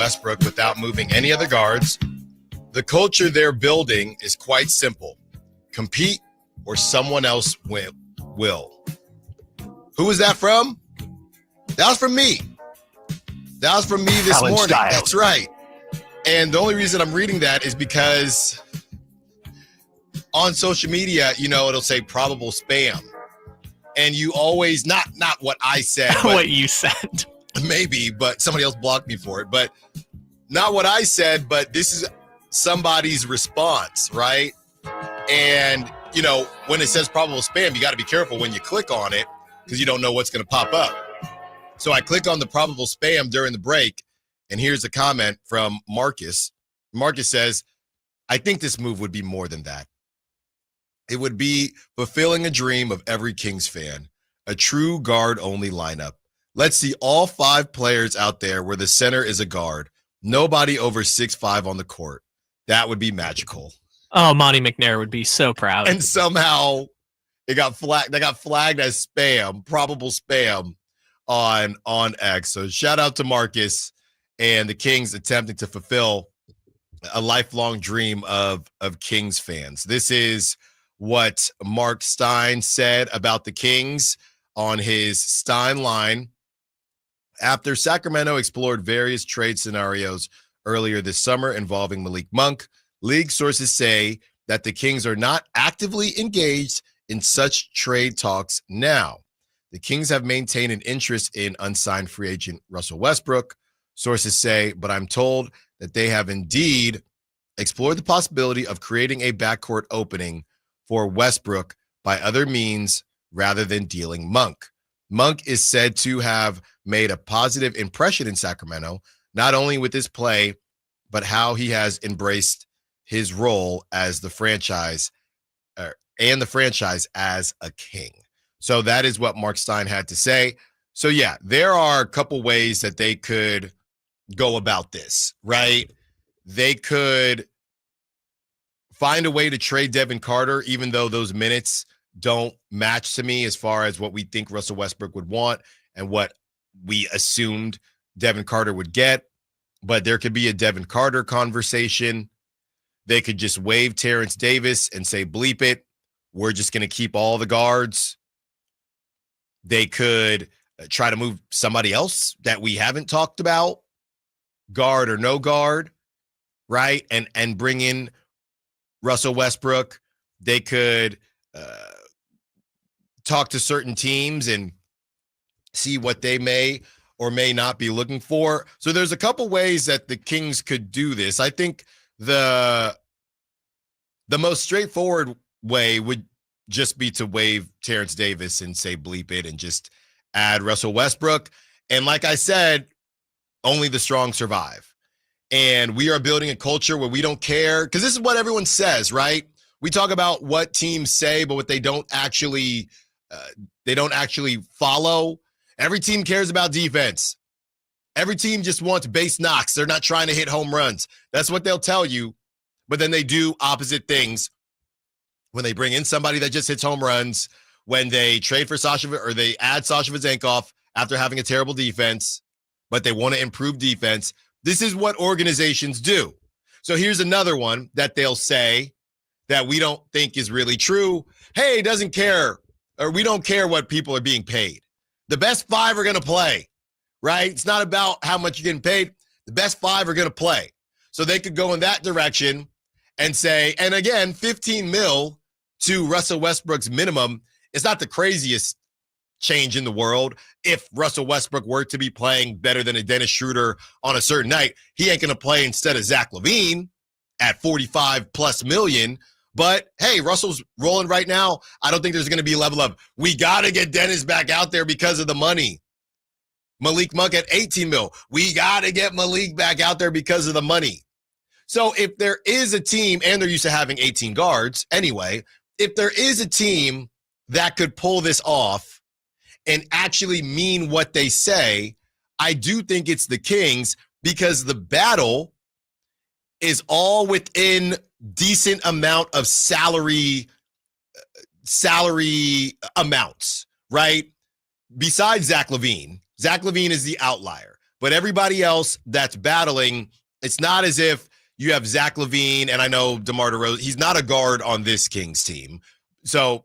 Westbrook without moving any other guards. The culture they're building is quite simple. Compete or someone else will. Who was that from? That was from me. That was from me this Challenge morning. style. That's right. And the only reason I'm reading that is because on social media, it'll say probable spam. And you always, not what I said. But what you said. Maybe, but somebody else blocked me for it. But not what I said, but this is somebody's response, right? And, when it says probable spam, you got to be careful when you click on it because you don't know what's going to pop up. So I click on the probable spam during the break, and here's a comment from Marcus. Marcus says, I think this move would be more than that. It would be fulfilling a dream of every Kings fan, a true guard-only lineup. Let's see all 5 players out there where the center is a guard. Nobody over 6'5" on the court. That would be magical. Oh, Monty McNair would be so proud. And somehow it got flagged. They got flagged as spam, probable spam on X. So shout out to Marcus and the Kings attempting to fulfill a lifelong dream of Kings fans. This is what Marc Stein said about the Kings on his Stein line. After Sacramento explored various trade scenarios earlier this summer involving Malik Monk, league sources say that the Kings are not actively engaged in such trade talks now. The Kings have maintained an interest in unsigned free agent Russell Westbrook, sources say, but I'm told that they have indeed explored the possibility of creating a backcourt opening for Westbrook by other means rather than dealing Monk. Monk is said to have made a positive impression in Sacramento, not only with his play, but how he has embraced his role as the franchise and the franchise as a King. So that is what Marc Stein had to say. So yeah, there are a couple ways that they could go about this, right? They could find a way to trade Devin Carter, even though those minutes don't match to me as far as what we think Russell Westbrook would want and what we assumed Devin Carter would get. But there could be a Devin Carter conversation. They could just waive Terrence Davis and say, bleep it. We're just going to keep all the guards. They could try to move somebody else that we haven't talked about, guard or no guard, right? And bring in Russell Westbrook. They could talk to certain teams and see what they may or may not be looking for. So there's a couple ways that the Kings could do this. I think the most straightforward way would just be to waive Terrence Davis and say bleep it and just add Russell Westbrook. And like I said, only the strong survive. And we are building a culture where we don't care, because this is what everyone says, right? We talk about what teams say, but what they don't actually follow. Every team cares about defense. Every team just wants base knocks. They're not trying to hit home runs. That's what they'll tell you. But then they do opposite things when they bring in somebody that just hits home runs, when they trade for Sasha or they add Sasha Vezenkov after having a terrible defense, but they want to improve defense. This is what organizations do. So here's another one that they'll say that we don't think is really true. Hey, doesn't care, or we don't care what people are being paid. The best 5 are going to play, right? It's not about how much you're getting paid. The best 5 are going to play. So they could go in that direction and say, and again, 15 mil to Russell Westbrook's minimum is not the craziest change in the world. If Russell Westbrook were to be playing better than a Dennis Schroeder on a certain night, he ain't going to play instead of Zach LaVine at 45 plus million. But hey, Russell's rolling right now. I don't think there's going to be a level of, we got to get Dennis back out there because of the money. Malik Monk at 18 mil. We got to get Malik back out there because of the money. So if there is a team, and they're used to having 18 guards anyway, if there is a team that could pull this off and actually mean what they say, I do think it's the Kings, because the battle is all within decent amount of salary amounts, right? Besides Zach LaVine is the outlier. But everybody else that's battling, it's not as if you have Zach LaVine, and I know DeMar DeRozan, he's not a guard on this Kings team. So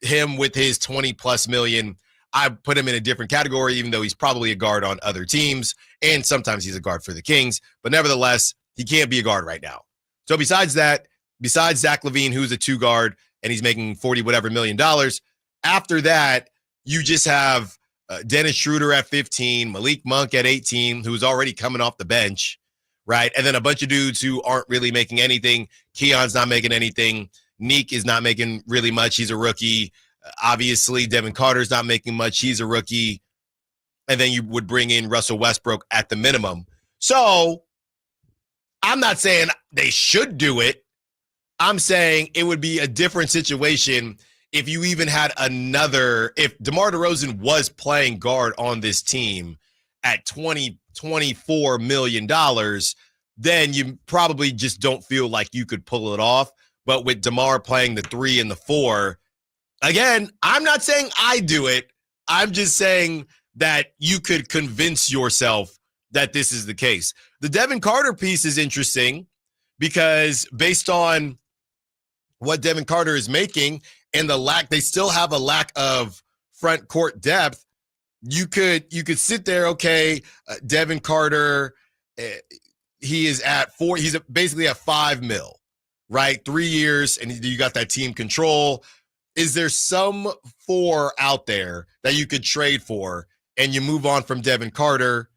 him with his 20 plus million, I put him in a different category, even though he's probably a guard on other teams. And sometimes he's a guard for the Kings. But nevertheless, he can't be a guard right now. So besides Zach LaVine, who's a 2 guard, and he's making 40 whatever million dollars, after that, you just have Dennis Schroeder at 15, Malik Monk at 18, who's already coming off the bench, right? And then a bunch of dudes who aren't really making anything. Keon's not making anything. Neek is not making really much. He's a rookie. Obviously, Devin Carter's not making much. He's a rookie. And then you would bring in Russell Westbrook at the minimum. So I'm not saying they should do it. I'm saying it would be a different situation if you even had if DeMar DeRozan was playing guard on this team at $24 million, then you probably just don't feel like you could pull it off. But with DeMar playing the 3 and the 4, again, I'm not saying I do it. I'm just saying that you could convince yourself that this is the case. The Devin Carter piece is interesting because based on what Devin Carter is making and they still have a lack of front court depth. You could sit there, okay, Devin Carter, he is at 4, he's basically at $5 million, right? 3 years, and you got that team control. Is there some 4 out there that you could trade for and you move on from Devin Carter?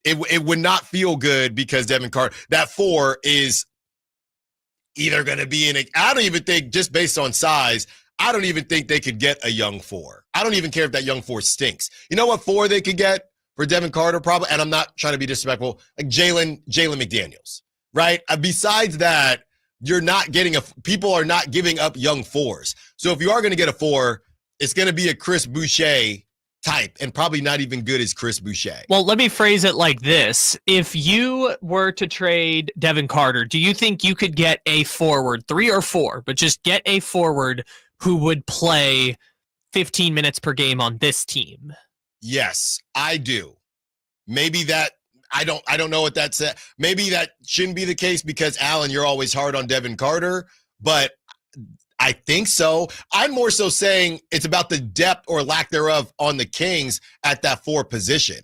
It would not feel good because Devin Carter, that 4 is either going to be I don't even think, just based on size, I don't even think they could get a young 4. I don't even care if that young 4 stinks. You know what 4 they could get for Devin Carter? Probably, and I'm not trying to be disrespectful, like Jalen McDaniels, right? Besides that, you're not getting people are not giving up young 4s. So if you are going to get a 4, it's going to be a Chris Boucher type, and probably not even good as Chris Boucher. Well, let me phrase it like this. If you were to trade Devin Carter, do you think you could get a forward, 3 or 4, but just get a forward who would play 15 minutes per game on this team? Yes, I do. Maybe that, I don't know what that said. Maybe that shouldn't be the case because, Alan, you're always hard on Devin Carter, but I think so. I'm more so saying it's about the depth or lack thereof on the Kings at that 4 position.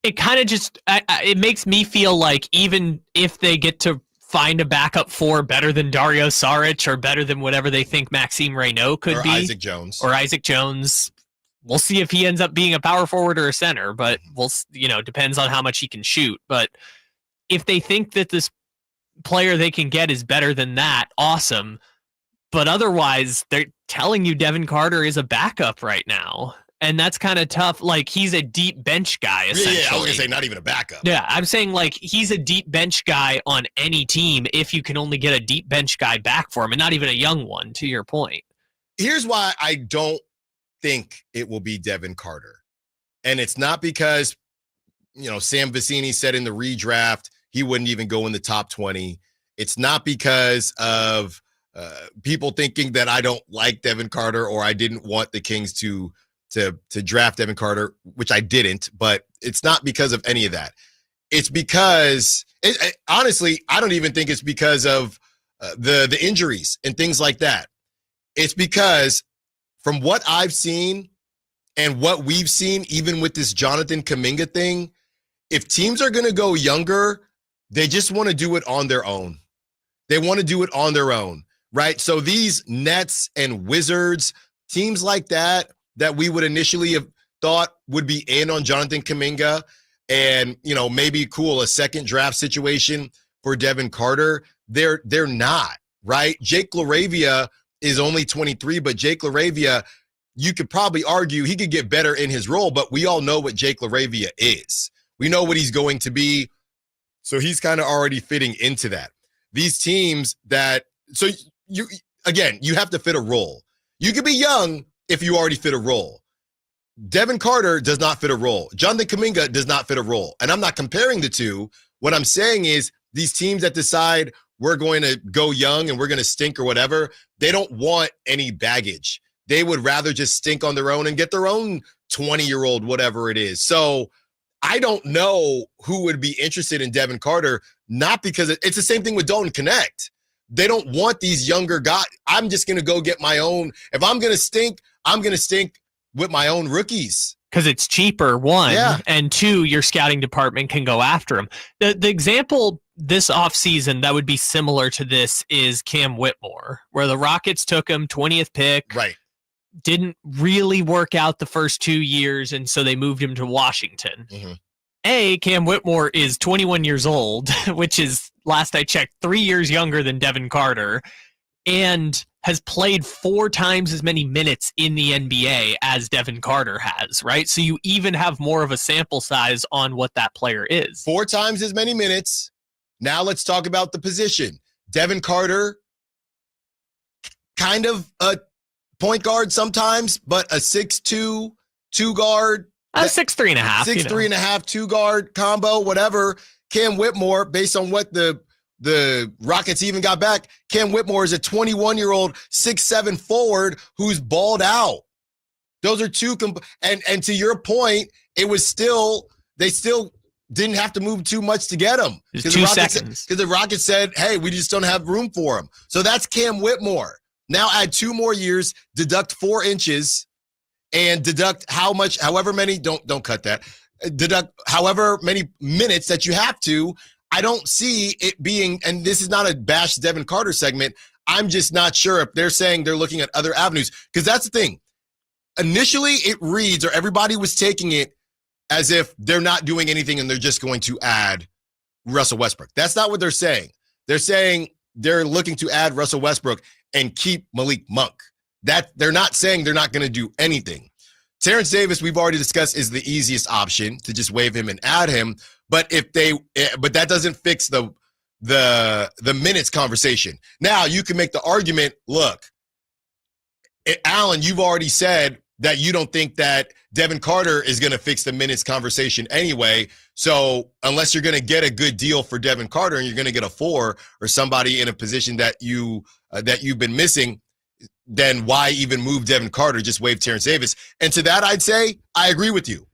It kind of just, it makes me feel like even if they get to find a backup 4 better than Dario Saric or better than whatever they think Maxime Reynaud could be. Isaac Jones. We'll see if he ends up being a power forward or a center, but depends on how much he can shoot. But if they think that this player they can get is better than that, awesome. But otherwise, they're telling you Devin Carter is a backup right now. And that's kind of tough. Like, he's a deep bench guy, essentially. Yeah, I was going to say not even a backup. Yeah, I'm saying, like, he's a deep bench guy on any team if you can only get a deep bench guy back for him, and not even a young one, to your point. Here's why I don't think it will be Devin Carter. And it's not because, Sam Vecini said in the redraft he wouldn't even go in the top 20. It's not because of people thinking that I don't like Devin Carter or I didn't want the Kings to draft Devin Carter, which I didn't, but it's not because of any of that. It's because, honestly, I don't even think it's because of the injuries and things like that. It's because from what I've seen and what we've seen, even with this Jonathan Kuminga thing, if teams are going to go younger, they just want to do it on their own. They want to do it on their own, right? So these Nets and Wizards, teams like that we would initially have thought would be in on Jonathan Kuminga and, maybe a second draft situation for Devin Carter, they're not, right? Jake LaRavia is only 23, but Jake LaRavia, you could probably argue he could get better in his role, but we all know what Jake LaRavia is. We know what he's going to be. So he's kind of already fitting into that. These teams you have to fit a role. You could be young if you already fit a role. Devin Carter does not fit a role. Jonathan Kuminga does not fit a role. And I'm not comparing the two. What I'm saying is these teams that decide we're going to go young and we're going to stink or whatever, they don't want any baggage. They would rather just stink on their own and get their own 20-year-old, whatever it is. So I don't know who would be interested in Devin Carter, not because it's the same thing with Dalton Connect. They don't want these younger guys. I'm just going to go get my own. If I'm going to stink, I'm going to stink with my own rookies. Because it's cheaper, one, and two, your scouting department can go after him. The example this offseason that would be similar to this is Cam Whitmore, where the Rockets took him 20th pick. Right. Didn't really work out the first 2 years, and so they moved him to Washington. Mm-hmm. Cam Whitmore is 21 years old, which is, last I checked, 3 years younger than Devin Carter, and has played 4 times as many minutes in the NBA as Devin Carter has, right? So you even have more of a sample size on what that player is. 4 times as many minutes. Now let's talk about the position. Devin Carter, kind of a point guard sometimes, but a 6'2", 2 guard. 6'3.5". 6'3.5", 2 guard combo, whatever. Cam Whitmore, based on what the Rockets even got back, Cam Whitmore is a 21-year-old 6'7" forward who's balled out. Those are two and to your point, they still didn't have to move too much to get him. Because 2 seconds. Because the Rockets said, hey, we just don't have room for him. So that's Cam Whitmore. Now add 2 more years, deduct 4 inches, and deduct however many, don't cut that, deduct however many minutes that you have to. I don't see it being, and this is not a bash Devin Carter segment, I'm just not sure if they're saying they're looking at other avenues. Because that's the thing. Initially, it reads, or everybody was taking it as if they're not doing anything and they're just going to add Russell Westbrook. That's not what they're saying. They're saying they're looking to add Russell Westbrook and keep Malik Monk. That they're not saying they're not going to do anything. Terrence Davis, we've already discussed, is the easiest option to just waive him and add him. But but that doesn't fix the minutes conversation. Now you can make the argument, look, Alan, you've already said that you don't think that Devin Carter is going to fix the minutes conversation anyway. So unless you're going to get a good deal for Devin Carter and you're going to get a 4 or somebody in a position that you've been missing, then why even move Devin Carter? Just waive Terrence Davis. And to that, I'd say I agree with you.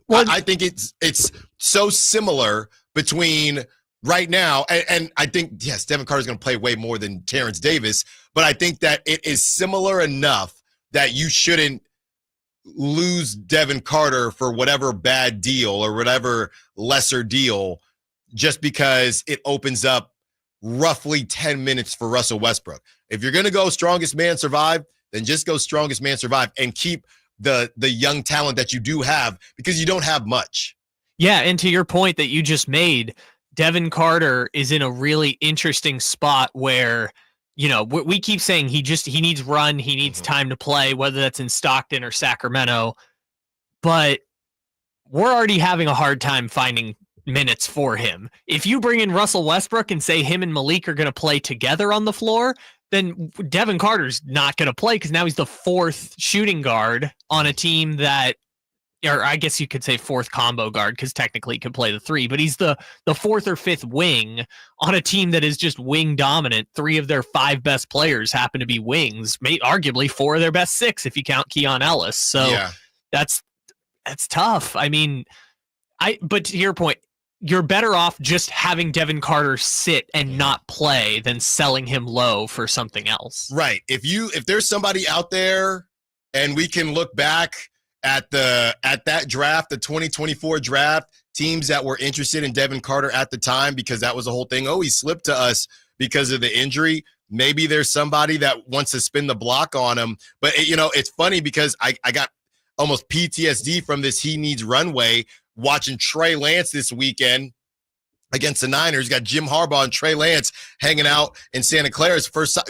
Well, I think it's so similar between right now, and I think, yes, Devin Carter's going to play way more than Terrence Davis, but I think that it is similar enough that you shouldn't lose Devin Carter for whatever bad deal or whatever lesser deal just because it opens up roughly 10 minutes for Russell Westbrook. If you're going to go strongest man survive, then just go strongest man survive and keep the young talent that you do have, because you don't have much. Yeah, and to your point that you just made, Devin Carter is in a really interesting spot where, you know, we keep saying he needs run, he needs time to play, whether that's in Stockton or Sacramento, but we're already having a hard time finding minutes for him. If you bring in Russell Westbrook and say him and Malik are going to play together on the floor, then Devin Carter's not going to play because now he's the 4th shooting guard on a team that, or I guess you could say 4th combo guard because technically he could play the 3, but he's the 4th or 5th wing on a team that is just wing dominant. 3 of their 5 best players happen to be wings, arguably 4 of their best 6 if you count Keon Ellis. So yeah, that's tough. I mean, but to your point, you're better off just having Devin Carter sit and not play than selling him low for something else. Right. If there's somebody out there and we can look back at that draft, the 2024 draft, teams that were interested in Devin Carter at the time, because that was the whole thing. Oh, he slipped to us because of the injury. Maybe there's somebody that wants to spin the block on him. But, it's funny because I got almost PTSD from this he needs runway watching Trey Lance this weekend against the Niners. Got Jim Harbaugh and Trey Lance hanging out in Santa Clara's first time.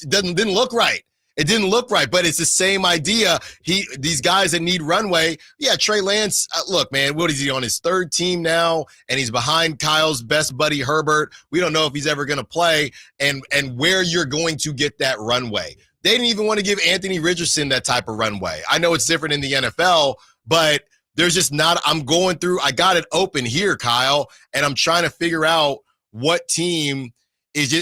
Didn't look right. It didn't look right, but it's the same idea. These guys that need runway. Yeah, Trey Lance, look, man, what is he on his 3rd team now? And he's behind Kyle's best buddy, Herbert. We don't know if he's ever going to play and where you're going to get that runway. They didn't even want to give Anthony Richardson that type of runway. I know it's different in the NFL, but there's just not, I got it open here, Kyle, and I'm trying to figure out what team is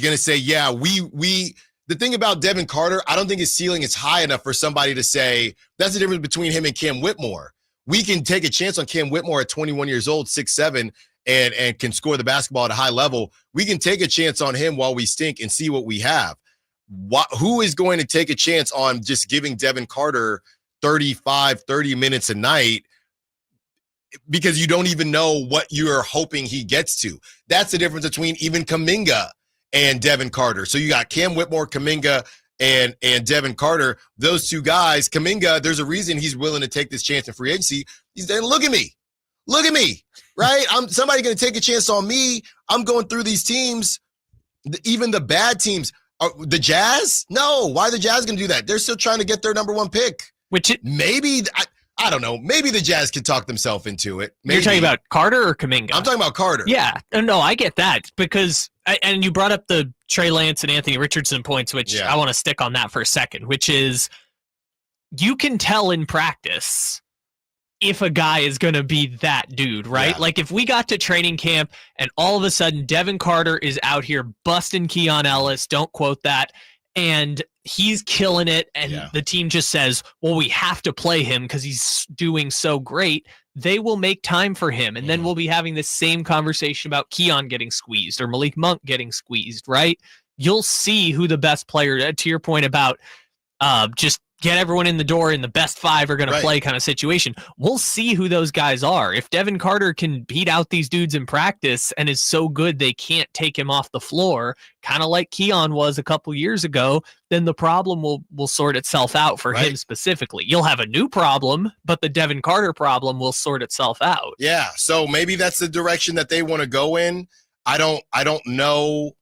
going to say, yeah, the thing about Devin Carter, I don't think his ceiling is high enough for somebody to say, that's the difference between him and Cam Whitmore. we can take a chance on Cam Whitmore at 21 years old, 6'7", and can score the basketball at a high level. We can take a chance on him while we stink and see what we have. Who is going to take a chance on just giving Devin Carter 30 minutes a night because you don't even know what you're hoping he gets to? That's the difference between even Kuminga and Devin Carter. So you got Cam Whitmore, Kuminga, and Devin Carter. Those two guys, Kuminga, there's a reason he's willing to take this chance in free agency. He's saying, look at me, right? I'm somebody going to take a chance on me. I'm going through these teams, even the bad teams. The Jazz? No, why are the Jazz going to do that? They're still trying to get their number one pick. Maybe I don't know. Maybe the Jazz can talk themselves into it. Maybe. You're talking about Carter or Kuminga? I'm talking about Carter. Yeah. No, I get that because and you brought up the Trey Lance and Anthony Richardson points, which I want to stick on that for a second, which is you can tell in practice if a guy is going to be that dude, right? Yeah. Like if we got to training camp and all of a sudden Devin Carter is out here busting Keon Ellis, don't quote that, and he's killing it, and the team just says, well, we have to play him because he's doing so great, they will make time for him. And then we'll be having the same conversation about Keon getting squeezed or Malik Monk getting squeezed, right? You'll see who the best player, to your point about just get everyone in the door and the best five are going to play kind of situation. We'll see who those guys are. If Devin Carter can beat out these dudes in practice and is so good they can't take him off the floor, kind of like Keon was a couple years ago, then the problem will sort itself out for him specifically. You'll have a new problem, but the Devin Carter problem will sort itself out. Yeah, so maybe that's the direction that they want to go in. I don't know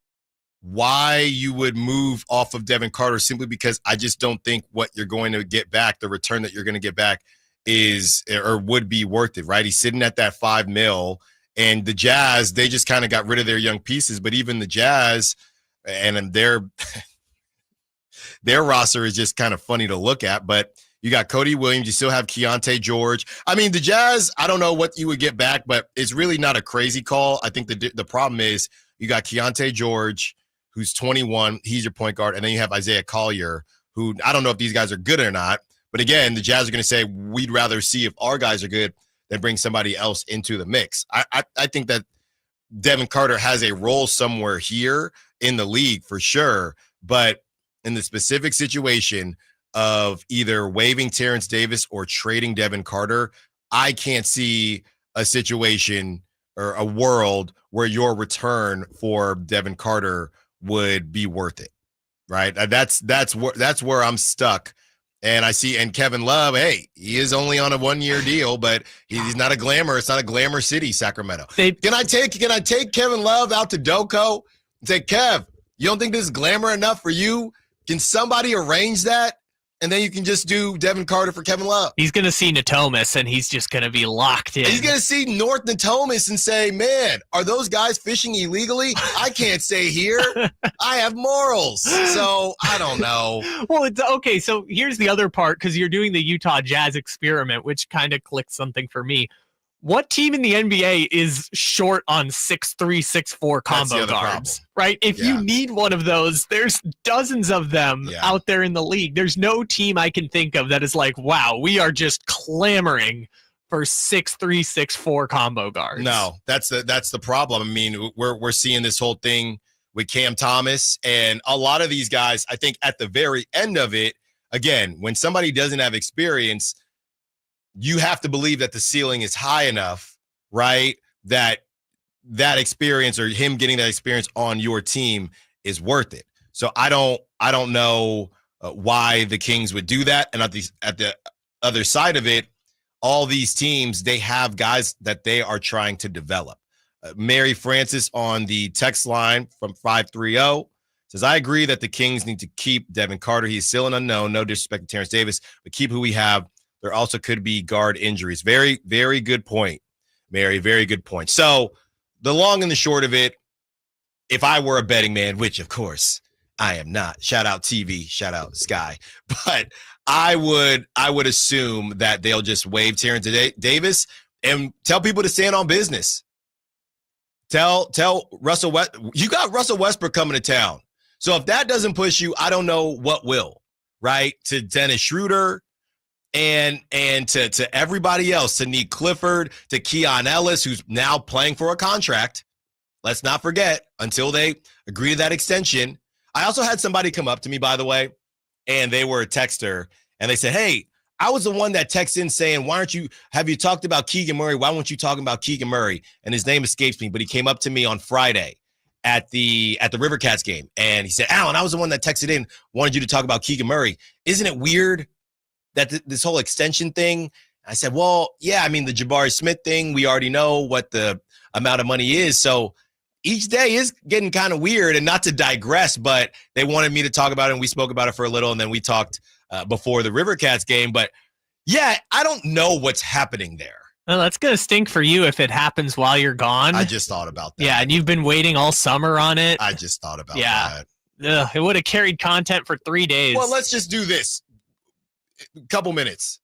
why you would move off of Devin Carter, simply because I just don't think what you're going to get back, the return that you're going to get back is or would be worth it, right? He's sitting at that $5 million, and the Jazz, they just kind of got rid of their young pieces, but even the Jazz and their roster is just kind of funny to look at. But you got Cody Williams, you still have Keontae George. I mean, the Jazz, I don't know what you would get back, but it's really not a crazy call. I think the problem is you got Keontae George, who's 21. He's your point guard. And then you have Isaiah Collier, who I don't know if these guys are good or not. But again, the Jazz are going to say, we'd rather see if our guys are good than bring somebody else into the mix. I think that Devin Carter has a role somewhere here in the league for sure. But in the specific situation of either waiving Terrence Davis or trading Devin Carter, I can't see a situation or a world where your return for Devin Carter would be worth it, right? That's where I'm stuck. And I see, and Kevin Love, hey, he is only on a 1-year deal, but he's not a glamour. It's not a glamour city, Sacramento. Can I take Kevin Love out to Doco and say, Kev, you don't think this is glamour enough for you? Can somebody arrange that? And then you can just do Devin Carter for Kevin Love. He's going to see Natomas, and he's just going to be locked in. He's going to see North Natomas and say, man, are those guys fishing illegally? I can't stay here. I have morals. So I don't know. Well, it's okay. So here's the other part, because you're doing the Utah Jazz experiment, which kind of clicked something for me. What team in the NBA is short on 6'3", 6'4" combo guards, right? If you need one of those, there's dozens of them out there in the league. There's no team I can think of that is like, wow, we are just clamoring for 6'3", 6'4" combo guards. No, that's the problem. I mean, we're seeing this whole thing with Cam Thomas and a lot of these guys. I think at the very end of it, again, when somebody doesn't have experience, you have to believe that the ceiling is high enough, right? That experience or him getting that experience on your team is worth it. So I don't know why the Kings would do that. And at the other side of it, all these teams, they have guys that they are trying to develop. Mary Francis on the text line from 530 says, I agree that the Kings need to keep Devin Carter. He's still an unknown. No disrespect to Terrence Davis, but keep who we have. There also could be guard injuries. Very, very good point, Mary. Very good point. So the long and the short of it, if I were a betting man, which of course I am not, shout out TV, shout out Sky, but I would assume that they'll just waive Terrence Davis and tell people to stand on business. Tell Russell you got Russell Westbrook coming to town. So if that doesn't push you, I don't know what will, right? To Dennis Schroeder And to everybody else, to Nick Clifford, to Keon Ellis, who's now playing for a contract. Let's not forget, until they agree to that extension. I also had somebody come up to me, by the way, and they were a texter, and they said, hey, I was the one that texted in saying, have you talked about Keegan Murray? Why weren't you talking about Keegan Murray? And his name escapes me, but he came up to me on Friday at the River Cats game, and he said, Alan, I was the one that texted in, wanted you to talk about Keegan Murray. Isn't it weird that this whole extension thing? I said, well, yeah, I mean, the Jabari Smith thing, we already know what the amount of money is. So each day is getting kind of weird, and not to digress, but they wanted me to talk about it, and we spoke about it for a little, and then we talked before the River Cats game. But yeah, I don't know what's happening there. Well, that's going to stink for you if it happens while you're gone. I just thought about that. Yeah, and you've been waiting all summer on it. I just thought about that. Ugh, it would have carried content for 3 days. Well, let's just do this. Couple minutes.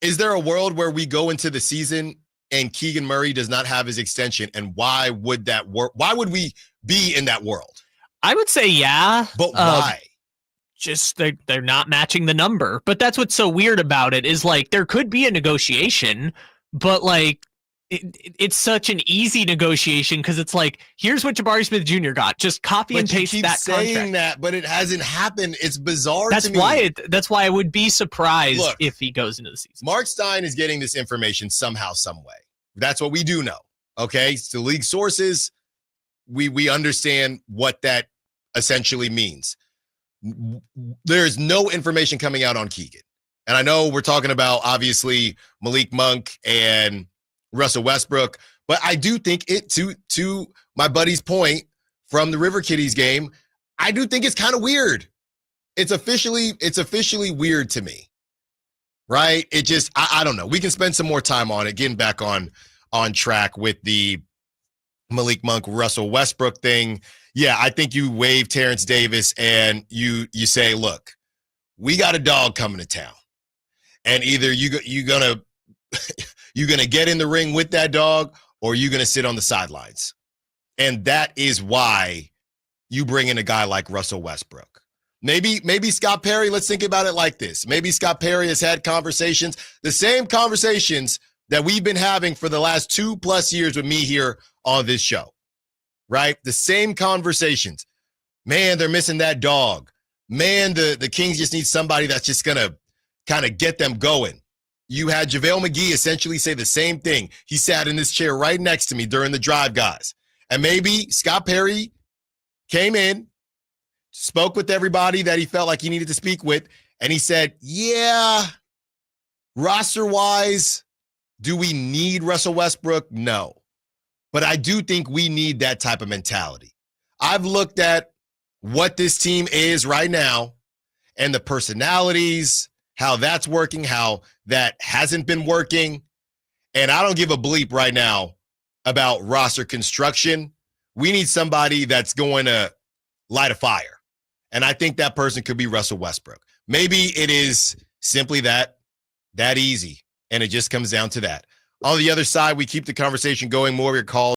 Is there a world where we go into the season and Keegan Murray does not have his extension? And why would that work? Why would we be in that world? I would say yeah. But why? Just they're not matching the number. But that's what's so weird about it is like there could be a negotiation, but like it's such an easy negotiation because it's like, here's what Jabari Smith Jr. got. Just copy and paste that contract. You keep saying that, but it hasn't happened. It's bizarre to me. That's why I would be surprised if he goes into the season. Marc Stein is getting this information somehow, some way. That's what we do know. Okay? So league sources, we understand what that essentially means. There's no information coming out on Keegan. And I know we're talking about, obviously, Malik Monk and Russell Westbrook, but I do think it, to my buddy's point from the River Kitties game, I do think it's kind of weird. It's officially weird to me, right? It just, I don't know. We can spend some more time on it, getting back on track with the Malik Monk, Russell Westbrook thing. Yeah, I think you waive Terrence Davis and you say, look, we got a dog coming to town. And either you're gonna get in the ring with that dog, or you're gonna sit on the sidelines. And that is why you bring in a guy like Russell Westbrook. Maybe Scott Perry, let's think about it like this. Maybe Scott Perry has had conversations, the same conversations that we've been having for the last 2+ years with me here on this show, right? The same conversations. Man, they're missing that dog. Man, the Kings just need somebody that's just gonna kind of get them going. You had JaVale McGee essentially say the same thing. He sat in this chair right next to me during the drive, guys. And maybe Scott Perry came in, spoke with everybody that he felt like he needed to speak with, and he said, yeah, roster-wise, do we need Russell Westbrook? No. But I do think we need that type of mentality. I've looked at what this team is right now and the personalities, how that's working, how that hasn't been working. And I don't give a bleep right now about roster construction. We need somebody that's going to light a fire. And I think that person could be Russell Westbrook. Maybe it is simply that easy. And it just comes down to that. On the other side, we keep the conversation going, more of your calls.